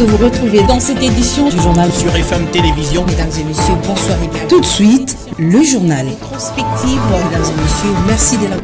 Vous retrouvez dans cette édition du journal sur FM Télévision. Mesdames et messieurs, bonsoir et bienvenue. Tout de suite, le journal. Prospective, mesdames et messieurs, merci de la...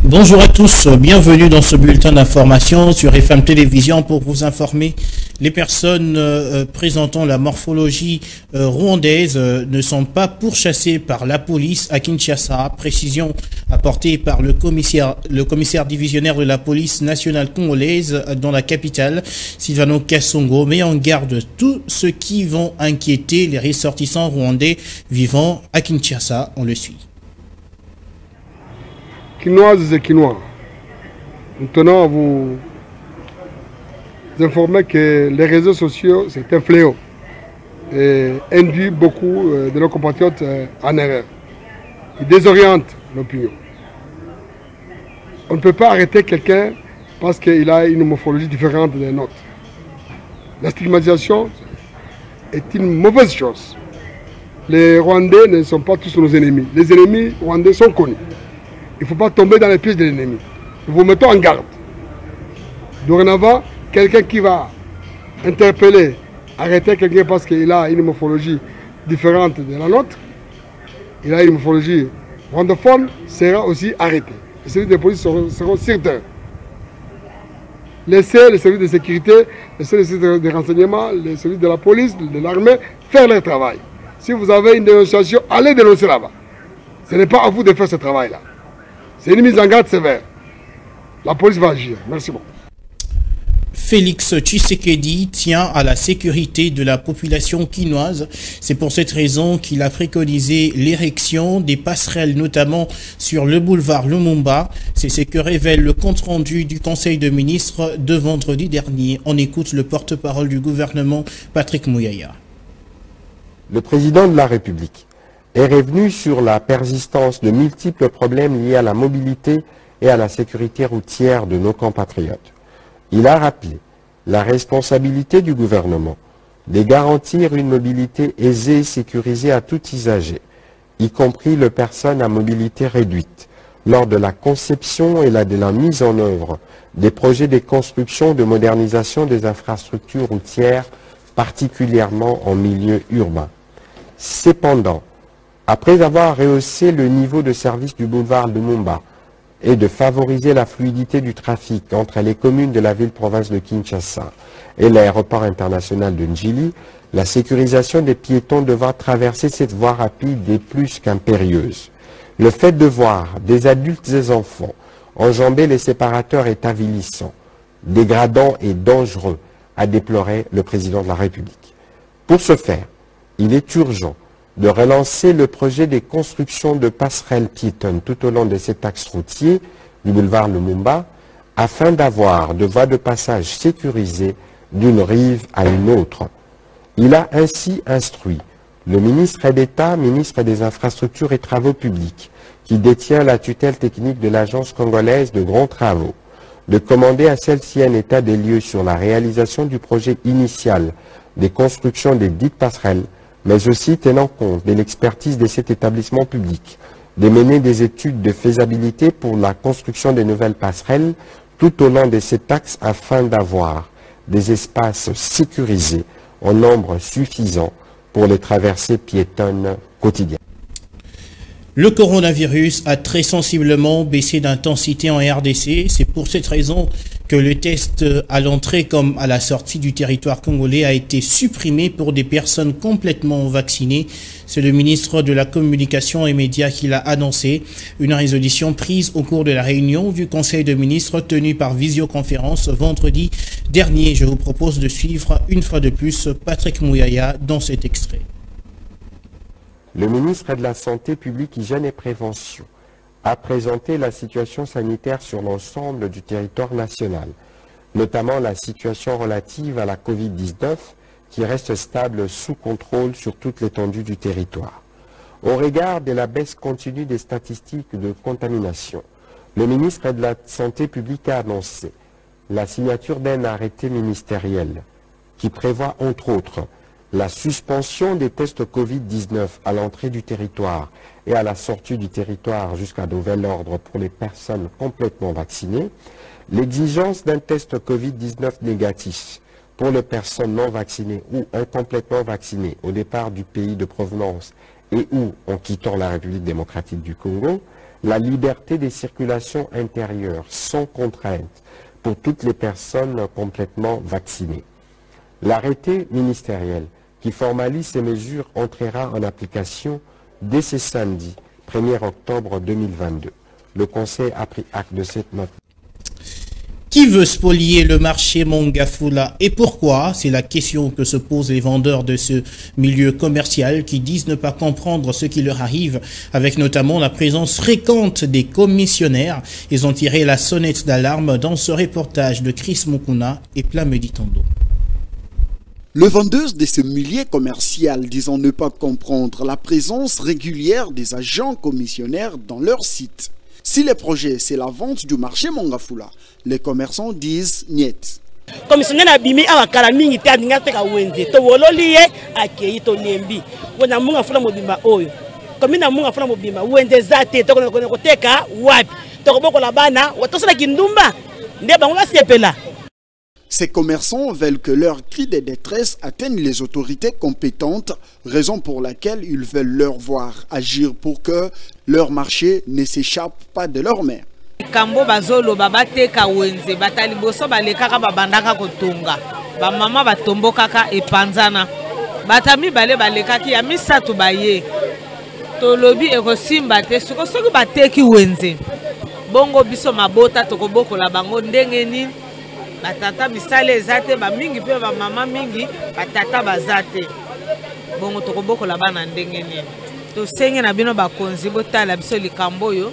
Bonjour à tous, bienvenue dans ce bulletin d'information sur FM Télévision pour vous informer. Les personnes présentant la morphologie rwandaise ne sont pas pourchassées par la police à Kinshasa. Précision apportée par le commissaire divisionnaire de la police nationale congolaise dans la capitale, Sylvano Kassongo, met en garde tous ceux qui vont inquiéter les ressortissants rwandais vivant à Kinshasa. On le suit. Quinoises et Quinois, nous tenons à vous informer que les réseaux sociaux, c'est un fléau et induit beaucoup de nos compatriotes en erreur. Ils désorientent l'opinion. On ne peut pas arrêter quelqu'un parce qu'il a une morphologie différente des nôtres. La stigmatisation est une mauvaise chose. Les Rwandais ne sont pas tous nos ennemis. Les ennemis rwandais sont connus. Il ne faut pas tomber dans les pièges de l'ennemi. Nous vous mettons en garde. Dorénavant, quelqu'un qui va interpeller, arrêter quelqu'un parce qu'il a une morphologie différente de la nôtre, il a une morphologie rwandophone, sera aussi arrêté. Les services de police seront sur terre. Laissez les services de sécurité, laissez les services de renseignement, les services de la police, de l'armée faire leur travail. Si vous avez une dénonciation, allez dénoncer là-bas. Ce n'est pas à vous de faire ce travail-là. C'est une mise en garde sévère. La police va agir. Merci beaucoup. Félix Tshisekedi tient à la sécurité de la population quinoise. C'est pour cette raison qu'il a préconisé l'érection des passerelles, notamment sur le boulevard Lumumba. C'est ce que révèle le compte-rendu du Conseil de ministres de vendredi dernier. On écoute le porte-parole du gouvernement, Patrick Mouyaya. Le président de la République est revenu sur la persistance de multiples problèmes liés à la mobilité et à la sécurité routière de nos compatriotes. Il a rappelé la responsabilité du gouvernement de garantir une mobilité aisée et sécurisée à tout usager, y compris les personnes à mobilité réduite, lors de la conception et de la mise en œuvre des projets de construction de modernisation des infrastructures routières, particulièrement en milieu urbain. Cependant, après avoir rehaussé le niveau de service du boulevard Lumumba et de favoriser la fluidité du trafic entre les communes de la ville-province de Kinshasa et l'aéroport international de Njili, la sécurisation des piétons devant traverser cette voie rapide est plus qu'impérieuse. Le fait de voir des adultes et des enfants enjamber les séparateurs est avilissant, dégradant et dangereux, a déploré le président de la République. Pour ce faire, il est urgent de relancer le projet de construction de passerelles piétonnes tout au long de cet axe routier du boulevard Lumumba afin d'avoir de voies de passage sécurisées d'une rive à une autre. Il a ainsi instruit le ministre d'État, ministre des Infrastructures et Travaux publics, qui détient la tutelle technique de l'Agence congolaise de grands travaux, de commander à celle-ci un état des lieux sur la réalisation du projet initial des constructions des dites passerelles, mais aussi tenant compte de l'expertise de cet établissement public, de mener des études de faisabilité pour la construction de nouvelles passerelles tout au long de cet axe afin d'avoir des espaces sécurisés en nombre suffisant pour les traversées piétonnes quotidiennes. Le coronavirus a très sensiblement baissé d'intensité en RDC. C'est pour cette raison que le test à l'entrée comme à la sortie du territoire congolais a été supprimé pour des personnes complètement vaccinées. C'est le ministre de la Communication et Médias qui l'a annoncé. Une résolution prise au cours de la réunion du Conseil de ministres tenue par visioconférence vendredi dernier. Je vous propose de suivre une fois de plus Patrick Mouyaya dans cet extrait. Le ministre de la Santé publique, Hygiène et Prévention a présenté la situation sanitaire sur l'ensemble du territoire national, notamment la situation relative à la Covid-19 qui reste stable sous contrôle sur toute l'étendue du territoire. Au regard de la baisse continue des statistiques de contamination, Le ministre de la Santé publique a annoncé la signature d'un arrêté ministériel qui prévoit entre autres la suspension des tests Covid-19 à l'entrée du territoire et à la sortie du territoire jusqu'à nouvel ordre pour les personnes complètement vaccinées, l'exigence d'un test Covid-19 négatif pour les personnes non vaccinées ou incomplètement vaccinées au départ du pays de provenance et ou en quittant la République démocratique du Congo, la liberté des circulations intérieures sans contrainte pour toutes les personnes complètement vaccinées. L'arrêté ministériel qui formalise ces mesures entrera en application dès ce samedi 1er octobre 2022. Le Conseil a pris acte de cette note. Qui veut spolier le marché Mongafula et pourquoi? C'est la question que se posent les vendeurs de ce milieu commercial qui disent ne pas comprendre ce qui leur arrive, avec notamment la présence fréquente des commissionnaires. Ils ont tiré la sonnette d'alarme dans ce reportage de Chris Mukuna et Plamedi Tondo. Le vendeur de ce milieu commercial disant ne pas comprendre la présence régulière des agents commissionnaires dans leur site. Si le projet c'est la vente du marché Mongafula, les commerçants disent niet. Commissionnaire abimi awakala mingi te adinga te ka wenze to wololi ye akei to nembi wona Mongafula mobimba oyo komina Mongafula mobimba wenze zate to ko teka wapi to ko bokola bana watosala kindumba nde bango basepela. Ces commerçants veulent que leurs cris de détresse atteignent les autorités compétentes, raison pour laquelle ils veulent leur voir agir pour que leur marché ne s'échappe pas de leurs mains. Kambo bazolo babateka wenze batali boso balekaka babandaka kotonga ba mama batombo kaka epanzana batami bale balekaki ya misatu baye tolobi ekosimba te soki bateki wenze bongo biso mabota tokobokola bango ndenge nini batata misale ezate ba mingi pe ba mama mingi batata bazate bongo tokobokola bana ndenge nini to senge na bino bakonzi botala biso likambo yo.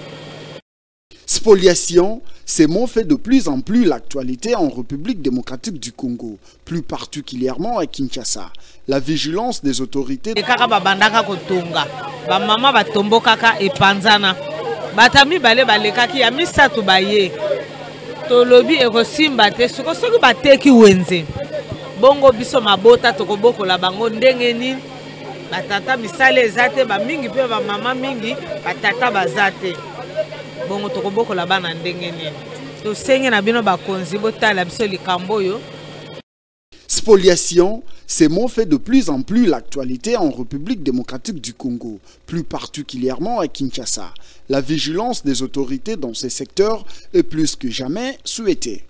Spoliation, ces mots fait de plus en plus l'actualité en République démocratique du Congo, plus particulièrement à Kinshasa. La vigilance des autorités. Kaka babandaka kotonga, ba mama batombo kaka epanzana, batami bale balekaki ya misatu baye. Tolobi ekosimba te soki bateki wenze bongo biso mabota tokobokola bango ndenge nini batata misale ezate ba mingi pe ba mama mingi batata bazate bongo tokobokola bana ndenge nini to senge na bino bakonzi botala biso likambo yo. Spoliation, ces mots fait de plus en plus l'actualité en République démocratique du Congo, plus particulièrement à Kinshasa. La vigilance des autorités dans ces secteurs est plus que jamais souhaitée.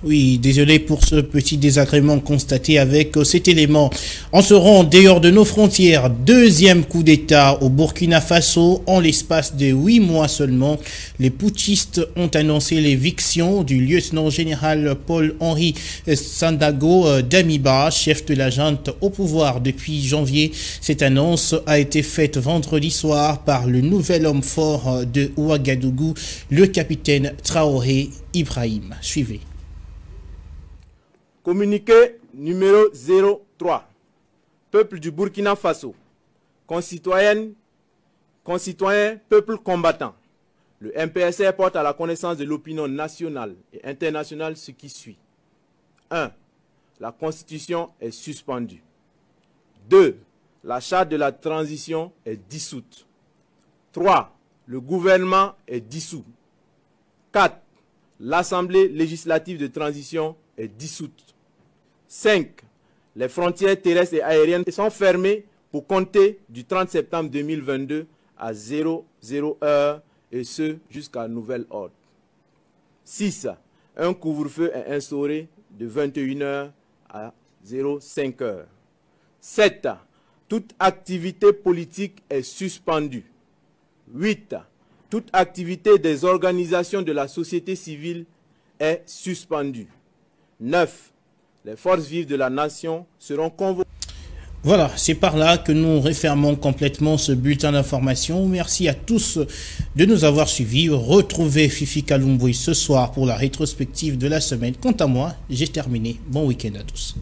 Oui, désolé pour ce petit désagrément constaté avec cet élément. On se rend dehors de nos frontières. Deuxième coup d'État au Burkina Faso. En l'espace de 8 mois seulement, les putschistes ont annoncé l'éviction du lieutenant-général Paul-Henri Sandaogo Damiba, chef de la junte au pouvoir depuis janvier. Cette annonce a été faite vendredi soir par le nouvel homme fort de Ouagadougou, le capitaine Traoré Ibrahim. Suivez. Communiqué numéro 03. Peuple du Burkina Faso. Concitoyens, peuple combattant. Le MPSR porte à la connaissance de l'opinion nationale et internationale ce qui suit. 1. La Constitution est suspendue. 2. La charte de la transition est dissoute. 3. Le gouvernement est dissous. 4. L'Assemblée législative de transition est dissoute. 5. Les frontières terrestres et aériennes sont fermées pour compter du 30 septembre 2022 à 00 heure et ce jusqu'à nouvel ordre. 6. Un couvre-feu est instauré de 21 h à 05 h. 7. Toute activité politique est suspendue. 8. Toute activité des organisations de la société civile est suspendue. 9. Les forces vives de la nation seront convoquées. Voilà, c'est par là que nous refermons complètement ce bulletin d'information. Merci à tous de nous avoir suivis. Retrouvez Fifi Kalumboui ce soir pour la rétrospective de la semaine. Quant à moi, j'ai terminé. Bon week-end à tous.